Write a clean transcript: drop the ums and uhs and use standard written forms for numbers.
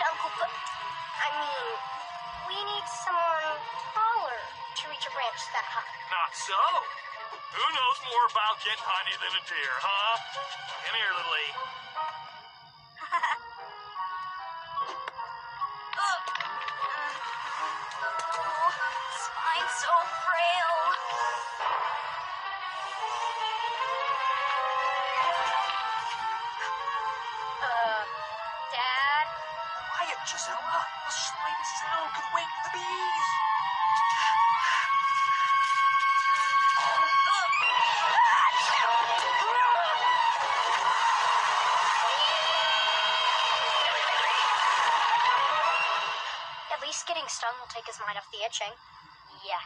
Uncle, but I mean, we need someone taller to reach a branch that high. Not so. Who knows more about getting honey than a deer, huh? Come here, little lady. Spine's so frail. Dad? Quiet, Gisela. The slightest sound could wake the bees. At least getting stung will take his mind off the itching. Yeah.